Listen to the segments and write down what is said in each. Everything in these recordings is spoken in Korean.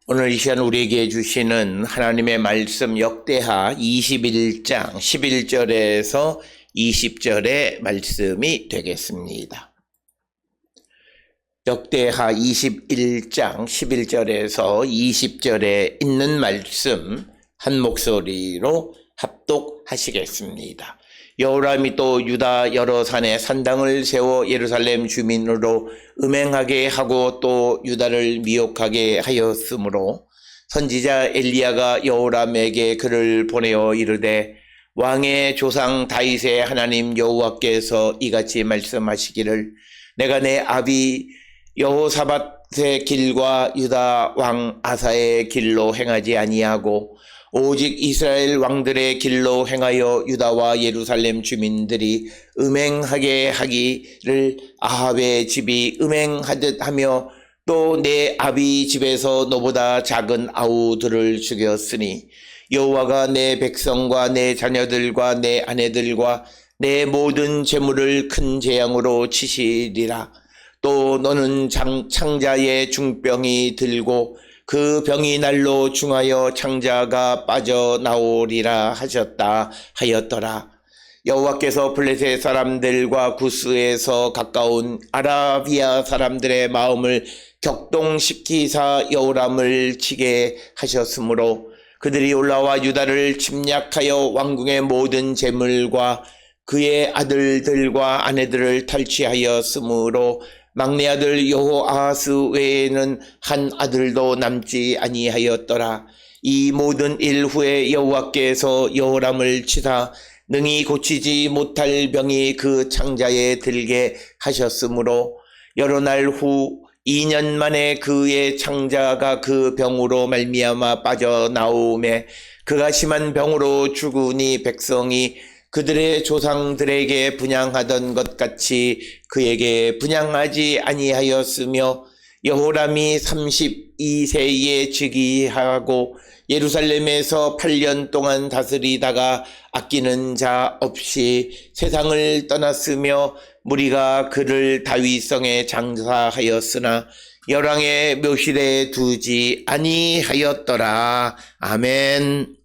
오늘 이 시간 우리에게 주시는 하나님의 말씀 역대하 21장 11절에서 20절의 말씀이 되겠습니다. 역대하 21장 11절에서 20절에 있는 말씀 한 목소리로 합독하시겠습니다. 여호람이 또 유다 여러 산에 산당을 세워 예루살렘 주민으로 음행하게 하고 또 유다를 미혹하게 하였으므로 선지자 엘리야가 여호람에게 글을 보내어 이르되 왕의 조상 다윗의 하나님 여호와께서 이같이 말씀하시기를 내가 내 아비 여호사밧의 길과 유다 왕 아사의 길로 행하지 아니하고 오직 이스라엘 왕들의 길로 행하여 유다와 예루살렘 주민들이 음행하게 하기를 아합의 집이 음행하듯 하며 또 내 아비 집에서 너보다 작은 아우들을 죽였으니 여호와가 내 백성과 내 자녀들과 내 아내들과 내 모든 재물을 큰 재앙으로 치시리라. 또 너는 창자의 중병이 들고 그 병이 날로 중하여 창자가 빠져나오리라 하셨다 하였더라. 여호와께서 블레셋 사람들과 구스에서 가까운 아라비아 사람들의 마음을 격동시키사 여호람을 치게 하셨으므로 그들이 올라와 유다를 침략하여 왕궁의 모든 재물과 그의 아들들과 아내들을 탈취하였으므로 막내 아들 여호아하스 외에는 한 아들도 남지 아니하였더라. 이 모든 일 후에 여호와께서 여호람을 치사 능히 고치지 못할 병이 그 창자에 들게 하셨으므로 여러 날 후 2년 만에 그의 창자가 그 병으로 말미암아 빠져나오매 그가 심한 병으로 죽으니 백성이 그들의 조상들에게 분향하던 것 같이 그에게 분향하지 아니하였으며 여호람이 32세에 즉위하고 예루살렘에서 8년 동안 다스리다가 아끼는 자 없이 세상을 떠났으며 무리가 그를 다윗성에 장사하였으나 열왕의 묘실에 두지 아니하였더라. 아멘.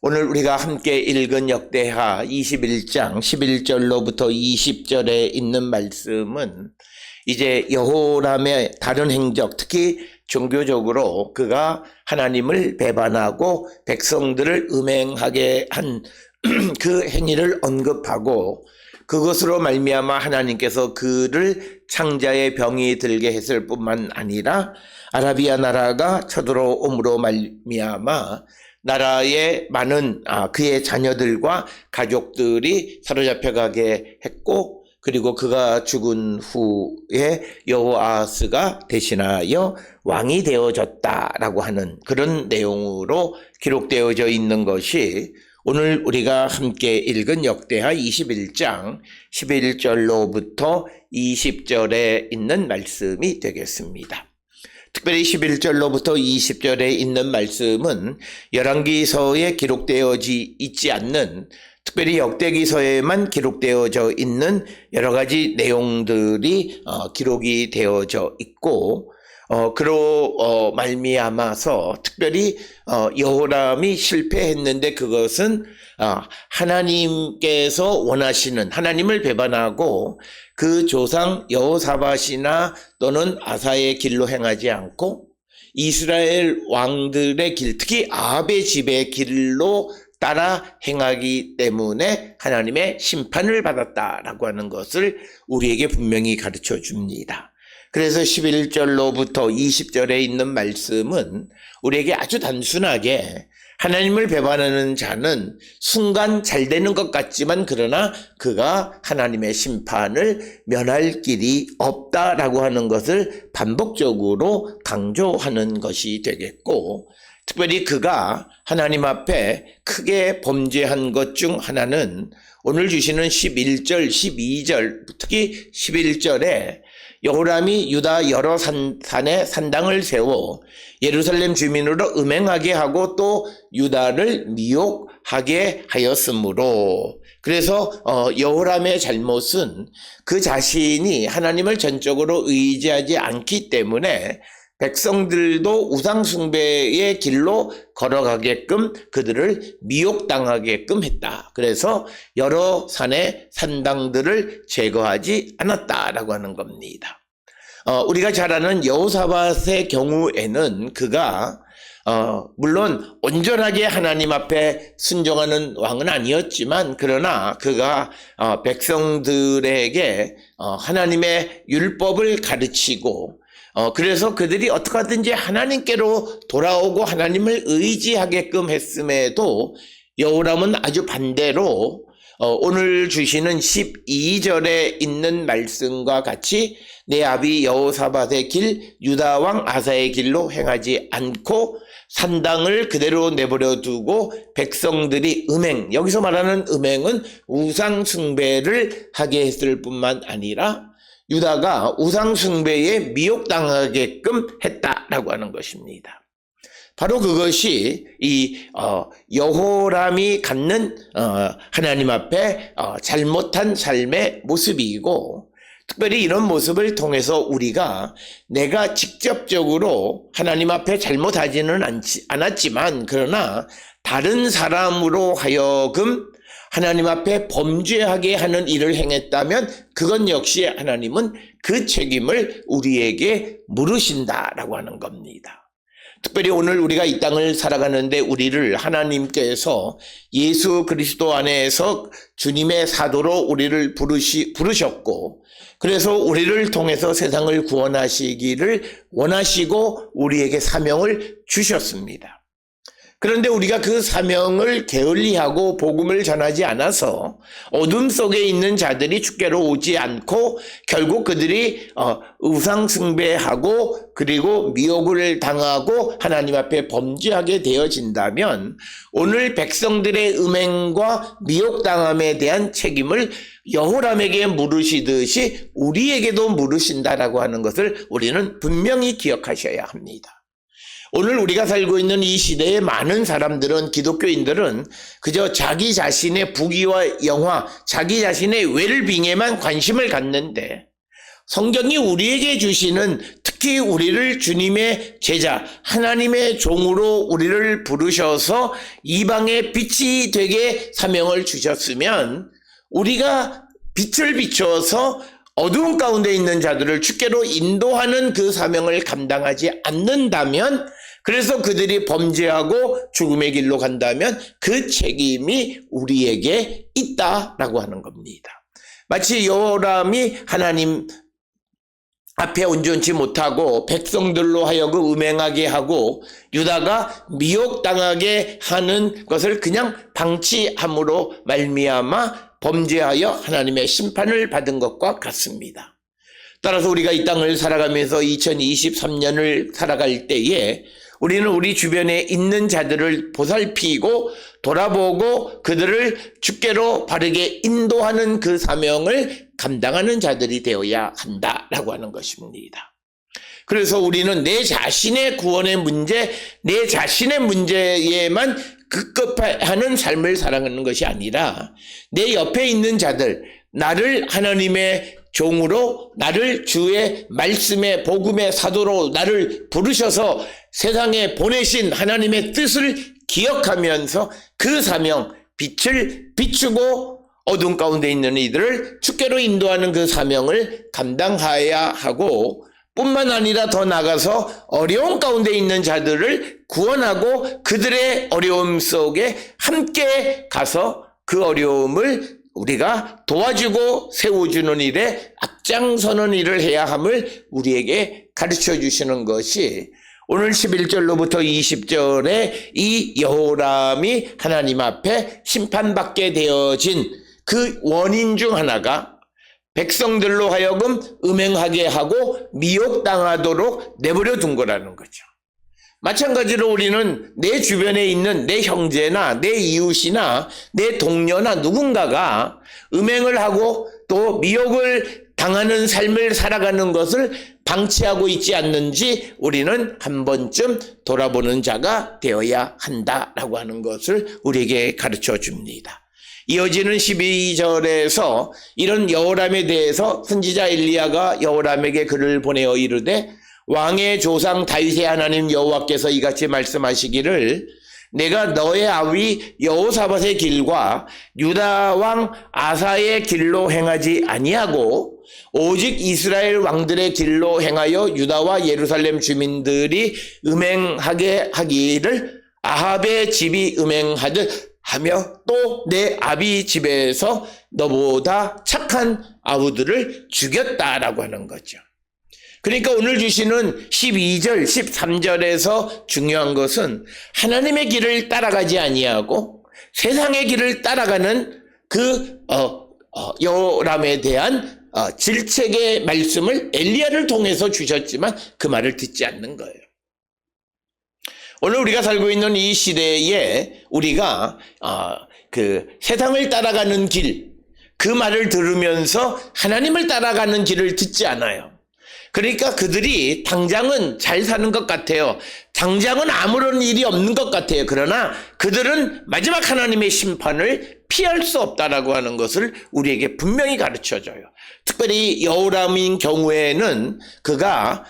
오늘 우리가 함께 읽은 역대하 21장 11절로부터 20절에 있는 말씀은 이제 여호람의 다른 행적, 특히 종교적으로 그가 하나님을 배반하고 백성들을 음행하게 한 그 행위를 언급하고 그것으로 말미암아 하나님께서 그를 창자의 병이 들게 했을 뿐만 아니라 아라비아 나라가 쳐들어옴으로 말미암아 나라의 많은 그의 자녀들과 가족들이 사로잡혀가게 했고 그리고 그가 죽은 후에 여호아하스가 대신하여 왕이 되어졌다라고 하는 그런 내용으로 기록되어져 있는 것이 오늘 우리가 함께 읽은 역대하 21장 11절로부터 20절에 있는 말씀이 되겠습니다. 특별히 11절로부터 20절에 있는 말씀은 열왕기서에 기록되어져 있지 않는 특별히 역대기서에만 기록되어져 있는 여러 가지 내용들이 기록이 되어져 있고 그로 말미암아서 특별히 여호람이 실패했는데 그것은 하나님께서 원하시는 하나님을 배반하고 그 조상 여호사밧이나 또는 아사의 길로 행하지 않고 이스라엘 왕들의 길, 특히 아합의 집의 길로 따라 행하기 때문에 하나님의 심판을 받았다라고 하는 것을 우리에게 분명히 가르쳐 줍니다. 그래서 11절로부터 20절에 있는 말씀은 우리에게 아주 단순하게 하나님을 배반하는 자는 순간 잘 되는 것 같지만 그러나 그가 하나님의 심판을 면할 길이 없다라고 하는 것을 반복적으로 강조하는 것이 되겠고 특별히 그가 하나님 앞에 크게 범죄한 것 중 하나는 오늘 주시는 11절, 12절, 특히 11절에 여호람이 유다 여러 산에 산당을 세워 예루살렘 주민으로 음행하게 하고 또 유다를 미혹하게 하였으므로 그래서 여호람의 잘못은 그 자신이 하나님을 전적으로 의지하지 않기 때문에 백성들도 우상숭배의 길로 걸어가게끔 그들을 미혹당하게끔 했다. 그래서 여러 산의 산당들을 제거하지 않았다라고 하는 겁니다. 우리가 잘 아는 여호사밧의 경우에는 그가 물론 온전하게 하나님 앞에 순종하는 왕은 아니었지만 그러나 그가 백성들에게 하나님의 율법을 가르치고 그래서 그들이 어떻게 하든지 하나님께로 돌아오고 하나님을 의지하게끔 했음에도 여호람은 아주 반대로 오늘 주시는 12절에 있는 말씀과 같이 내 아비 여호사밧의 길 유다 왕 아사의 길로 행하지 않고 산당을 그대로 내버려 두고 백성들이 여기서 말하는 음행은 우상 숭배를 하게 했을 뿐만 아니라 유다가 우상 숭배에 미혹당하게끔 했다라고 하는 것입니다. 바로 그것이 이 여호람이 갖는 하나님 앞에 잘못한 삶의 모습이고, 특별히 이런 모습을 통해서 우리가 내가 직접적으로 하나님 앞에 잘못하지는 않았지만 그러나 다른 사람으로 하여금 하나님 앞에 범죄하게 하는 일을 행했다면 그건 역시 하나님은 그 책임을 우리에게 물으신다라고 하는 겁니다. 특별히 오늘 우리가 이 땅을 살아가는데 우리를 하나님께서 예수 그리스도 안에서 주님의 사도로 우리를 부르셨고, 그래서 우리를 통해서 세상을 구원하시기를 원하시고 우리에게 사명을 주셨습니다. 그런데 우리가 그 사명을 게을리하고 복음을 전하지 않아서 어둠 속에 있는 자들이 주께로 오지 않고 결국 그들이 우상 숭배하고 그리고 미혹을 당하고 하나님 앞에 범죄하게 되어진다면 오늘 백성들의 음행과 미혹당함에 대한 책임을 여호람에게 물으시듯이 우리에게도 물으신다라고 하는 것을 우리는 분명히 기억하셔야 합니다. 오늘 우리가 살고 있는 이 시대의 많은 사람들은, 기독교인들은 그저 자기 자신의 부귀와 영화, 자기 자신의 웰빙에만 관심을 갖는데 성경이 우리에게 주시는, 특히 우리를 주님의 제자, 하나님의 종으로 우리를 부르셔서 이방의 빛이 되게 사명을 주셨으면 우리가 빛을 비추어서 어두운 가운데 있는 자들을 주께로 인도하는 그 사명을 감당하지 않는다면, 그래서 그들이 범죄하고 죽음의 길로 간다면 그 책임이 우리에게 있다라고 하는 겁니다. 마치 여호람이 하나님 앞에 온전치 못하고 백성들로 하여금 음행하게 하고 유다가 미혹당하게 하는 것을 그냥 방치함으로 말미암아 범죄하여 하나님의 심판을 받은 것과 같습니다. 따라서 우리가 이 땅을 살아가면서 2023년을 살아갈 때에 우리는 우리 주변에 있는 자들을 보살피고 돌아보고 그들을 주께로 바르게 인도하는 그 사명을 감당하는 자들이 되어야 한다라고 하는 것입니다. 그래서 우리는 내 자신의 구원의 문제, 내 자신의 문제에만 급급하는 삶을 살아가는 것이 아니라 내 옆에 있는 자들, 나를 하나님의 종으로, 나를 주의 말씀의 복음의 사도로 나를 부르셔서 세상에 보내신 하나님의 뜻을 기억하면서 그 사명, 빛을 비추고 어둠 가운데 있는 이들을 주께로 인도하는 그 사명을 감당해야 하고, 뿐만 아니라 더 나아가서 어려운 가운데 있는 자들을 구원하고 그들의 어려움 속에 함께 가서 그 어려움을 우리가 도와주고 세워주는 일에 앞장서는 일을 해야 함을 우리에게 가르쳐 주시는 것이 오늘 11절로부터 20절에 이 여호람이 하나님 앞에 심판받게 되어진 그 원인 중 하나가 백성들로 하여금 음행하게 하고 미혹당하도록 내버려 둔 거라는 거죠. 마찬가지로 우리는 내 주변에 있는 내 형제나 내 이웃이나 내 동료나 누군가가 음행을 하고 또 미혹을 당하는 삶을 살아가는 것을 방치하고 있지 않는지 우리는 한 번쯤 돌아보는 자가 되어야 한다라고 하는 것을 우리에게 가르쳐 줍니다. 이어지는 12절에서 이런 여호람에 대해서 선지자 엘리야가 여호람에게 글을 보내어 이르되 왕의 조상 다윗의 하나님 여호와께서 이같이 말씀하시기를 내가 너의 아비 여호사밧의 길과 유다 왕 아사의 길로 행하지 아니하고 오직 이스라엘 왕들의 길로 행하여 유다와 예루살렘 주민들이 음행하게 하기를 아합의 집이 음행하듯 하며 또 내 아비 집에서 너보다 착한 아우들을 죽였다라고 하는 거죠. 그러니까 오늘 주시는 12절, 13절에서 중요한 것은 하나님의 길을 따라가지 아니하고 세상의 길을 따라가는 그 여호람에 대한 질책의 말씀을 엘리야를 통해서 주셨지만 그 말을 듣지 않는 거예요. 오늘 우리가 살고 있는 이 시대에 우리가 그 세상을 따라가는 길, 그 말을 들으면서 하나님을 따라가는 길을 듣지 않아요. 그러니까 그들이 당장은 잘 사는 것 같아요. 당장은 아무런 일이 없는 것 같아요. 그러나 그들은 마지막 하나님의 심판을 피할 수 없다라고 하는 것을 우리에게 분명히 가르쳐줘요. 특별히 여호람인 경우에는 그가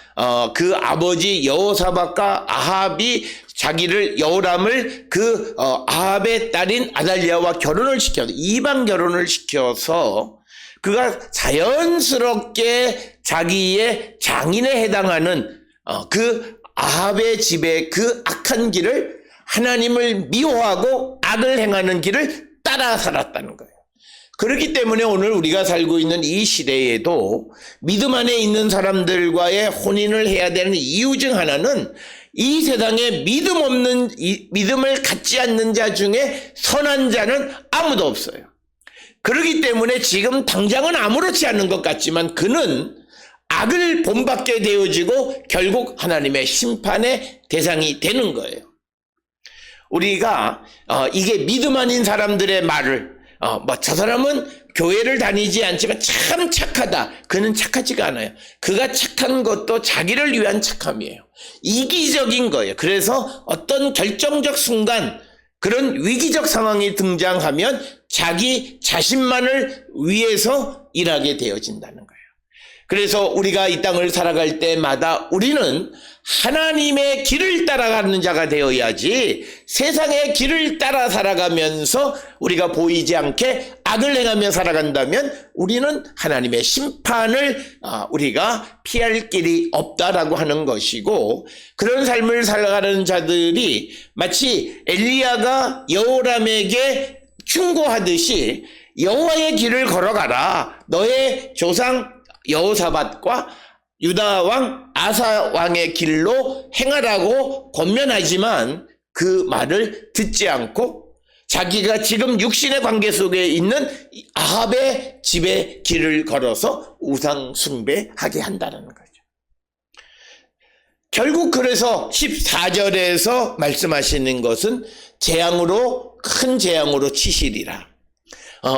그 아버지 여호사밧과 아합이 자기를 여호람을 그 아합의 딸인 아달랴와 결혼을 시켜서 이방 결혼을 시켜서 그가 자연스럽게 자기의 장인에 해당하는 그 아합의 집의 그 악한 길을 하나님을 미워하고 악을 행하는 길을 따라 살았다는 거예요. 그렇기 때문에 오늘 우리가 살고 있는 이 시대에도 믿음 안에 있는 사람들과의 혼인을 해야 되는 이유 중 하나는 이 세상에 믿음을 갖지 않는 자 중에 선한 자는 아무도 없어요. 그렇기 때문에 지금 당장은 아무렇지 않은 것 같지만 그는 악을 본받게 되어지고 결국 하나님의 심판의 대상이 되는 거예요. 우리가 이게 믿음 아닌 사람들의 말을 저 사람은 교회를 다니지 않지만 참 착하다. 그는 착하지가 않아요. 그가 착한 것도 자기를 위한 착함이에요. 이기적인 거예요. 그래서 어떤 결정적 순간 그런 위기적 상황이 등장하면 자기 자신만을 위해서 일하게 되어진다는 거예요. 그래서 우리가 이 땅을 살아갈 때마다 우리는 하나님의 길을 따라가는 자가 되어야지 세상의 길을 따라 살아가면서 우리가 보이지 않게 악을 행하며 살아간다면 우리는 하나님의 심판을 우리가 피할 길이 없다라고 하는 것이고, 그런 삶을 살아가는 자들이 마치 엘리야가 여호람에게 충고하듯이 여호와의 길을 걸어가라. 너의 조상 여호사밧과 유다 왕 아사 왕의 길로 행하라고 권면하지만 그 말을 듣지 않고 자기가 지금 육신의 관계 속에 있는 아합의 집의 길을 걸어서 우상 숭배하게 한다는 거죠. 결국 그래서 14절에서 말씀하시는 것은 재앙으로, 큰 재앙으로 치시리라.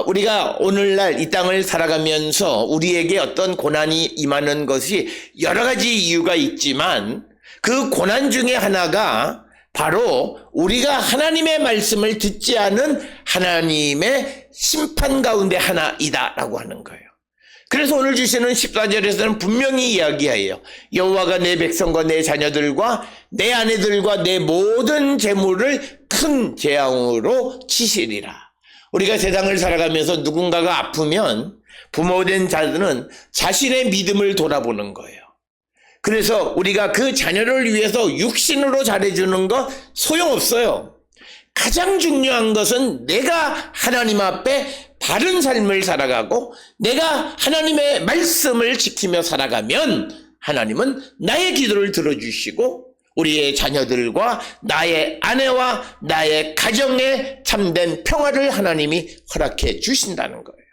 우리가 오늘날 이 땅을 살아가면서 우리에게 어떤 고난이 임하는 것이 여러 가지 이유가 있지만 그 고난 중에 하나가 바로 우리가 하나님의 말씀을 듣지 않은 하나님의 심판 가운데 하나이다라고 하는 거예요. 그래서 오늘 주시는 14절에서는 분명히 이야기해요. 여호와가 내 백성과 내 자녀들과 내 아내들과 내 모든 재물을 큰 재앙으로 치시리라. 우리가 세상을 살아가면서 누군가가 아프면 부모된 자들은 자신의 믿음을 돌아보는 거예요. 그래서 우리가 그 자녀를 위해서 육신으로 잘해주는 거 소용없어요. 가장 중요한 것은 내가 하나님 앞에 바른 삶을 살아가고 내가 하나님의 말씀을 지키며 살아가면 하나님은 나의 기도를 들어주시고 우리의 자녀들과 나의 아내와 나의 가정에 참된 평화를 하나님이 허락해 주신다는 거예요.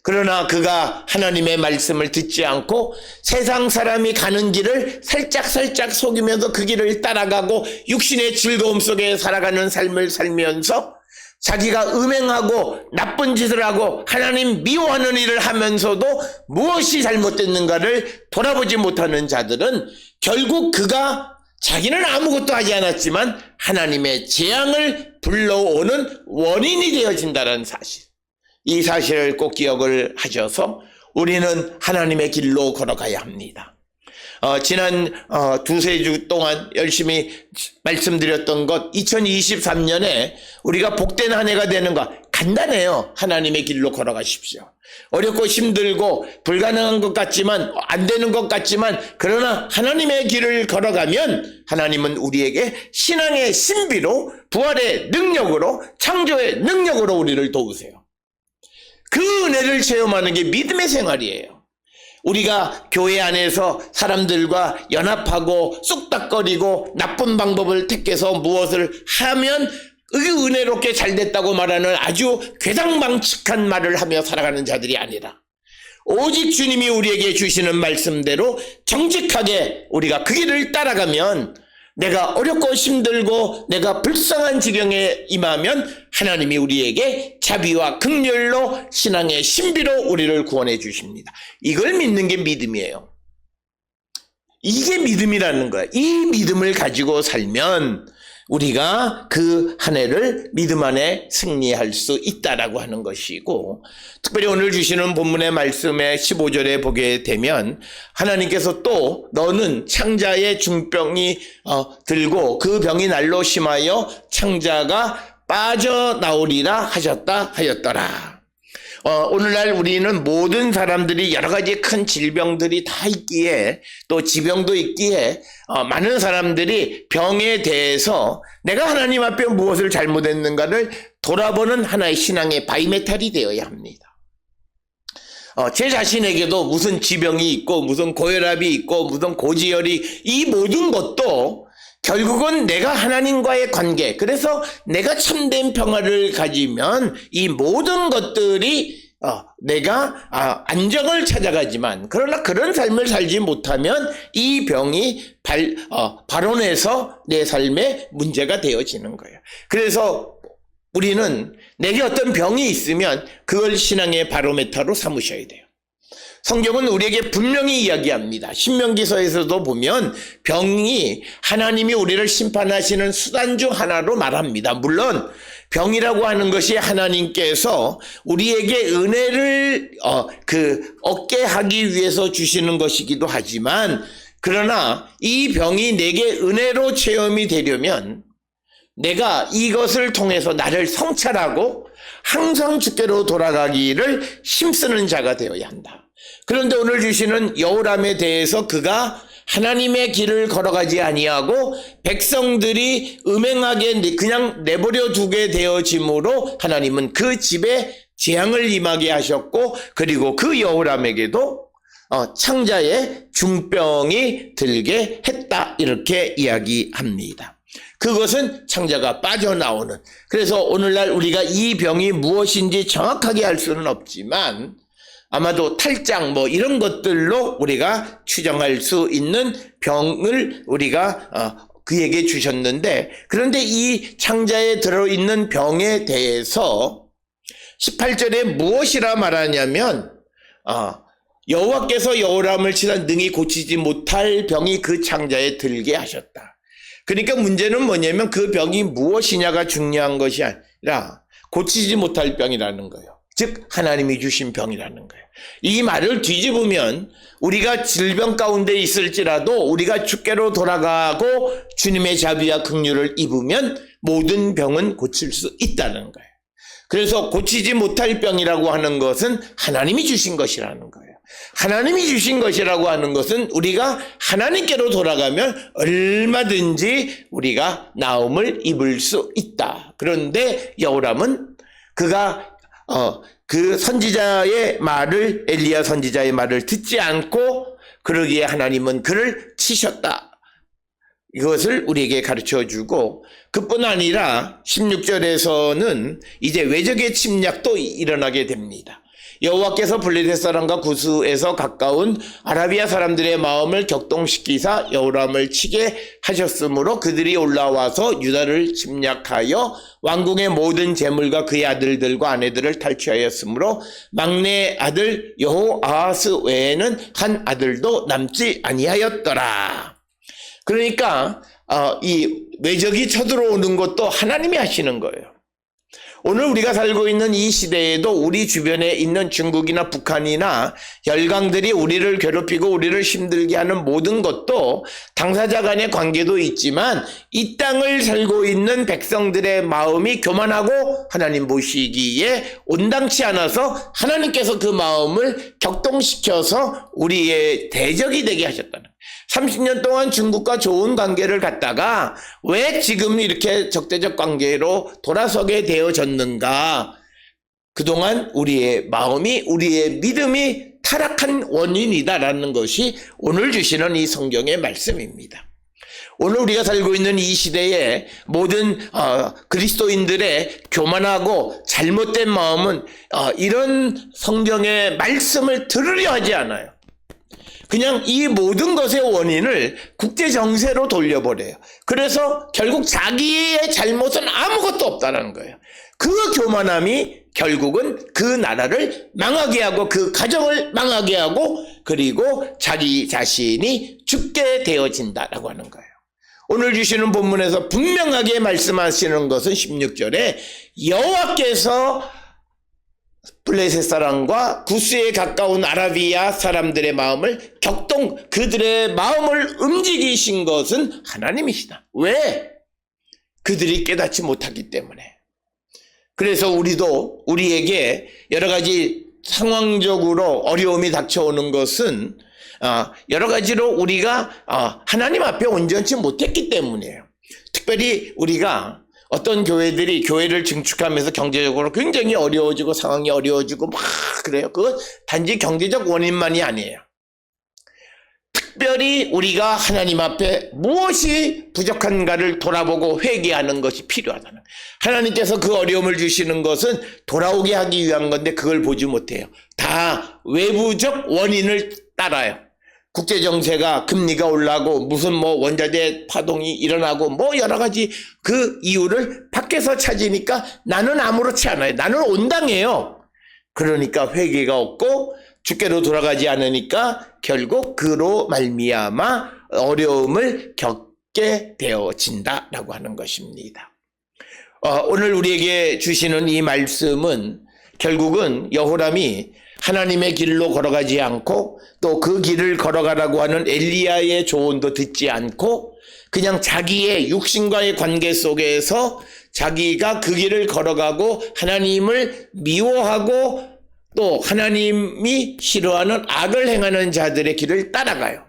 그러나 그가 하나님의 말씀을 듣지 않고 세상 사람이 가는 길을 살짝 속이면서 그 길을 따라가고 육신의 즐거움 속에 살아가는 삶을 살면서 자기가 음행하고 나쁜 짓을 하고 하나님 미워하는 일을 하면서도 무엇이 잘못됐는가를 돌아보지 못하는 자들은 결국 그가 자기는 아무것도 하지 않았지만 하나님의 재앙을 불러오는 원인이 되어진다는 사실, 이 사실을 꼭 기억을 하셔서 우리는 하나님의 길로 걸어가야 합니다. 지난 두세 주 동안 열심히 말씀드렸던 것, 2023년에 우리가 복된 한 해가 되는 것 간단해요. 하나님의 길로 걸어가십시오. 어렵고 힘들고 불가능한 것 같지만, 안 되는 것 같지만, 그러나 하나님의 길을 걸어가면 하나님은 우리에게 신앙의 신비로, 부활의 능력으로, 창조의 능력으로 우리를 도우세요. 그 은혜를 체험하는 게 믿음의 생활이에요. 우리가 교회 안에서 사람들과 연합하고 쑥닥거리고 나쁜 방법을 택해서 무엇을 하면 은혜롭게 잘 됐다고 말하는 아주 괴상망측한 말을 하며 살아가는 자들이 아니라, 오직 주님이 우리에게 주시는 말씀대로 정직하게 우리가 그 길을 따라가면, 내가 어렵고 힘들고 내가 불쌍한 지경에 임하면 하나님이 우리에게 자비와 긍휼로 신앙의 신비로 우리를 구원해 주십니다. 이걸 믿는 게 믿음이에요. 이게 믿음이라는 거야. 이 믿음을 가지고 살면 우리가 그 한 해를 믿음 안에 승리할 수 있다라고 하는 것이고, 특별히 오늘 주시는 본문의 말씀의 15절에 보게 되면 하나님께서 또 너는 창자의 중병이 들고 그 병이 날로 심하여 창자가 빠져나오리라 하였더라. 오늘날 우리는 모든 사람들이 여러 가지 큰 질병들이 다 있기에, 또 지병도 있기에 많은 사람들이 병에 대해서 내가 하나님 앞에 무엇을 잘못했는가를 돌아보는 하나의 신앙의 바이메탈이 되어야 합니다. 제 자신에게도 무슨 지병이 있고 무슨 고혈압이 있고 무슨 고지혈이, 이 모든 것도 결국은 내가 하나님과의 관계, 그래서 내가 참된 평화를 가지면 이 모든 것들이 내가 안정을 찾아가지만, 그러나 그런 삶을 살지 못하면 이 병이 발원해서 내 삶에 문제가 되어지는 거예요. 그래서 우리는 내게 어떤 병이 있으면 그걸 신앙의 바로메타로 삼으셔야 돼요. 성경은 우리에게 분명히 이야기합니다. 신명기서에서도 보면 병이 하나님이 우리를 심판하시는 수단 중 하나로 말합니다. 물론 병이라고 하는 것이 하나님께서 우리에게 은혜를 얻게 하기 위해서 주시는 것이기도 하지만, 그러나 이 병이 내게 은혜로 체험이 되려면 내가 이것을 통해서 나를 성찰하고 항상 주께로 돌아가기를 힘쓰는 자가 되어야 한다. 그런데 오늘 주시는 여호람에 대해서 그가 하나님의 길을 걸어가지 아니하고 백성들이 음행하게 그냥 내버려 두게 되어짐으로 하나님은 그 집에 재앙을 임하게 하셨고, 그리고 그 여호람에게도 창자의 중병이 들게 했다, 이렇게 이야기합니다. 그것은 창자가 빠져나오는, 그래서 오늘날 우리가 이 병이 무엇인지 정확하게 알 수는 없지만 아마도 탈장 이런 것들로 우리가 추정할 수 있는 병을 우리가 그에게 주셨는데, 그런데 이 창자에 들어있는 병에 대해서 18절에 무엇이라 말하냐면 여호와께서 여호람을 치다 능히 고치지 못할 병이 그 창자에 들게 하셨다. 그러니까 문제는 뭐냐면 그 병이 무엇이냐가 중요한 것이 아니라 고치지 못할 병이라는 거예요. 즉 하나님이 주신 병이라는 거예요. 이 말을 뒤집으면 우리가 질병 가운데 있을지라도 우리가 주께로 돌아가고 주님의 자비와 긍휼을 입으면 모든 병은 고칠 수 있다는 거예요. 그래서 고치지 못할 병이라고 하는 것은 하나님이 주신 것이라는 거예요. 하나님이 주신 것이라고 하는 것은 우리가 하나님께로 돌아가면 얼마든지 우리가 나음을 입을 수 있다. 그런데 여호람은 그가 그 선지자의 말을, 엘리야 선지자의 말을 듣지 않고, 그러기에 하나님은 그를 치셨다. 이것을 우리에게 가르쳐 주고, 그뿐 아니라 16절에서는 이제 외적의 침략도 일어나게 됩니다. 여호와께서 블레셋 사람과 구스에서 가까운 아라비아 사람들의 마음을 격동시키사 여호람을 치게 하셨으므로 그들이 올라와서 유다를 침략하여 왕궁의 모든 재물과 그의 아들들과 아내들을 탈취하였으므로 막내 아들 여호아하스 외에는 한 아들도 남지 아니하였더라. 그러니까 이 외적이 쳐들어오는 것도 하나님이 하시는 거예요. 오늘 우리가 살고 있는 이 시대에도 우리 주변에 있는 중국이나 북한이나 열강들이 우리를 괴롭히고 우리를 힘들게 하는 모든 것도 당사자 간의 관계도 있지만 이 땅을 살고 있는 백성들의 마음이 교만하고 하나님 보시기에 온당치 않아서 하나님께서 그 마음을 격동시켜서 우리의 대적이 되게 하셨다는 거예요. 30년 동안 중국과 좋은 관계를 갖다가 왜 지금 이렇게 적대적 관계로 돌아서게 되어졌는가? 그동안 우리의 마음이, 우리의 믿음이 타락한 원인이다라는 것이 오늘 주시는 이 성경의 말씀입니다. 오늘 우리가 살고 있는 이 시대에 모든 그리스도인들의 교만하고 잘못된 마음은 이런 성경의 말씀을 들으려 하지 않아요. 그냥 이 모든 것의 원인을 국제 정세로 돌려버려요. 그래서 결국 자기의 잘못은 아무것도 없다는 거예요. 그 교만함이 결국은 그 나라를 망하게 하고 그 가정을 망하게 하고 그리고 자기 자신이 죽게 되어진다라고 하는 거예요. 오늘 주시는 본문에서 분명하게 말씀하시는 것은 16절에 여호와께서 블레셋 사람과 구스에 가까운 아라비아 사람들의 마음을 그들의 마음을 움직이신 것은 하나님이시다. 왜? 그들이 깨닫지 못하기 때문에. 그래서 우리에게 여러 가지 상황적으로 어려움이 닥쳐오는 것은 여러 가지로 우리가 하나님 앞에 온전치 못했기 때문이에요. 특별히 우리가 어떤 교회들이 교회를 증축하면서 경제적으로 굉장히 어려워지고 상황이 어려워지고 막 그래요. 그건 단지 경제적 원인만이 아니에요. 특별히 우리가 하나님 앞에 무엇이 부족한가를 돌아보고 회개하는 것이 필요하다는 거예요. 하나님께서 그 어려움을 주시는 것은 돌아오게 하기 위한 건데 그걸 보지 못해요. 다 외부적 원인을 따라요. 국제정세가 금리가 올라가고 무슨 원자재 파동이 일어나고 여러 가지 그 이유를 밖에서 찾으니까 나는 아무렇지 않아요. 나는 온당해요. 그러니까 회개가 없고 주께로 돌아가지 않으니까 결국 그로 말미암아 어려움을 겪게 되어진다라고 하는 것입니다. 오늘 우리에게 주시는 이 말씀은 결국은 여호람이 하나님의 길로 걸어가지 않고 또 그 길을 걸어가라고 하는 엘리야의 조언도 듣지 않고 그냥 자기의 육신과의 관계 속에서 자기가 그 길을 걸어가고 하나님을 미워하고 또 하나님이 싫어하는 악을 행하는 자들의 길을 따라가요.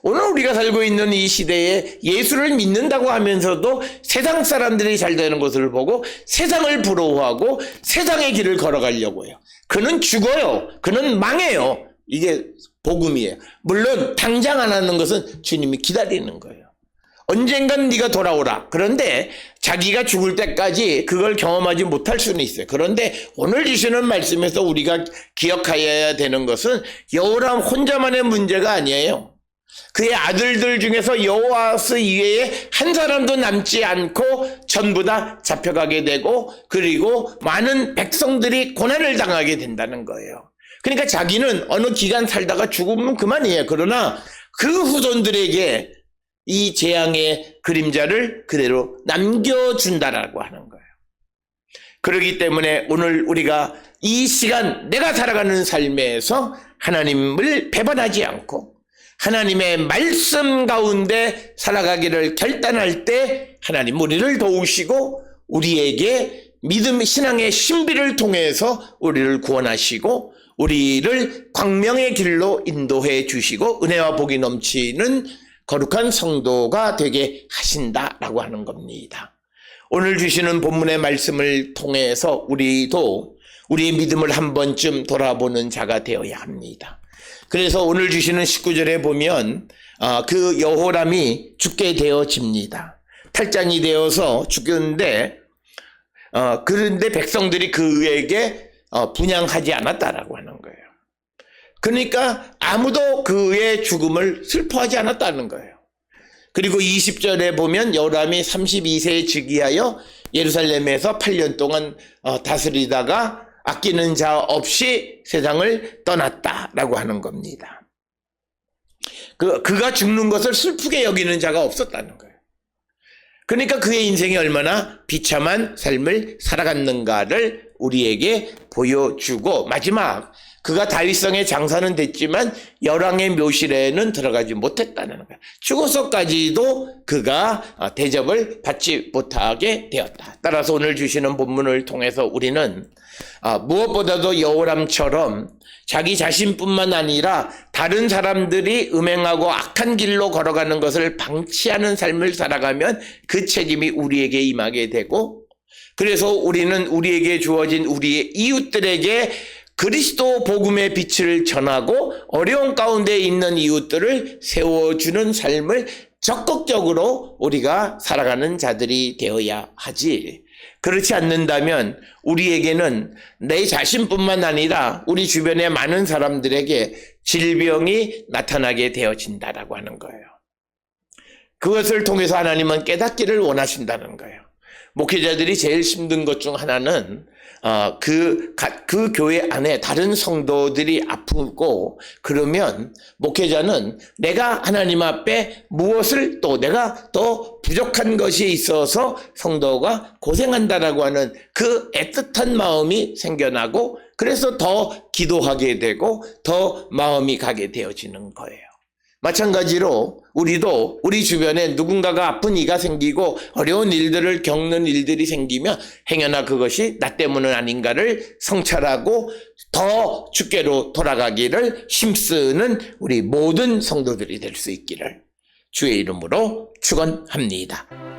오늘 우리가 살고 있는 이 시대에 예수를 믿는다고 하면서도 세상 사람들이 잘 되는 것을 보고 세상을 부러워하고 세상의 길을 걸어가려고 해요. 그는 죽어요. 그는 망해요. 이게 복음이에요. 물론 당장 안 하는 것은 주님이 기다리는 거예요. 언젠간 네가 돌아오라. 그런데 자기가 죽을 때까지 그걸 경험하지 못할 수는 있어요. 그런데 오늘 주시는 말씀에서 우리가 기억해야 되는 것은 여호람 혼자만의 문제가 아니에요. 그의 아들들 중에서 여호아스 이외에 한 사람도 남지 않고 전부 다 잡혀가게 되고 그리고 많은 백성들이 고난을 당하게 된다는 거예요. 그러니까 자기는 어느 기간 살다가 죽으면 그만이에요. 그러나 그 후손들에게 이 재앙의 그림자를 그대로 남겨준다라고 하는 거예요. 그렇기 때문에 오늘 우리가 이 시간 내가 살아가는 삶에서 하나님을 배반하지 않고 하나님의 말씀 가운데 살아가기를 결단할 때 하나님 우리를 도우시고 우리에게 믿음 신앙의 신비를 통해서 우리를 구원하시고 우리를 광명의 길로 인도해 주시고 은혜와 복이 넘치는 거룩한 성도가 되게 하신다라고 하는 겁니다. 오늘 주시는 본문의 말씀을 통해서 우리도 우리의 믿음을 한 번쯤 돌아보는 자가 되어야 합니다. 그래서 오늘 주시는 19절에 보면 그 여호람이 죽게 되어집니다. 탈장이 되어서 죽였는데 그런데 백성들이 그에게 분향하지 않았다라고 하는 거예요. 그러니까 아무도 그의 죽음을 슬퍼하지 않았다는 거예요. 그리고 20절에 보면 여호람이 32세에 즉위하여 예루살렘에서 8년 동안 다스리다가 아끼는 자 없이 세상을 떠났다라고 하는 겁니다. 그가 죽는 것을 슬프게 여기는 자가 없었다는 거예요. 그러니까 그의 인생이 얼마나 비참한 삶을 살아갔는가를 우리에게 보여주고, 마지막 그가 다윗성의 장사는 됐지만 열왕의 묘실에는 들어가지 못했다는 거야. 죽어서까지도 그가 대접을 받지 못하게 되었다. 따라서 오늘 주시는 본문을 통해서 우리는 무엇보다도 여호람처럼 자기 자신뿐만 아니라 다른 사람들이 음행하고 악한 길로 걸어가는 것을 방치하는 삶을 살아가면 그 책임이 우리에게 임하게 되고, 그래서 우리는 우리에게 주어진 우리의 이웃들에게 그리스도 복음의 빛을 전하고 어려운 가운데 있는 이웃들을 세워주는 삶을 적극적으로 우리가 살아가는 자들이 되어야 하지. 그렇지 않는다면 우리에게는 내 자신뿐만 아니라 우리 주변의 많은 사람들에게 질병이 나타나게 되어진다라고 하는 거예요. 그것을 통해서 하나님은 깨닫기를 원하신다는 거예요. 목회자들이 제일 힘든 것 중 하나는 그 교회 안에 다른 성도들이 아프고 그러면 목회자는 내가 하나님 앞에 무엇을 또 내가 더 부족한 것이 있어서 성도가 고생한다라고 하는 그 애틋한 마음이 생겨나고, 그래서 더 기도하게 되고 더 마음이 가게 되어지는 거예요. 마찬가지로 우리도 우리 주변에 누군가가 아픈 이가 생기고 어려운 일들을 겪는 일들이 생기면 행여나 그것이 나 때문은 아닌가를 성찰하고 더 주께로 돌아가기를 힘쓰는 우리 모든 성도들이 될 수 있기를 주의 이름으로 축원합니다.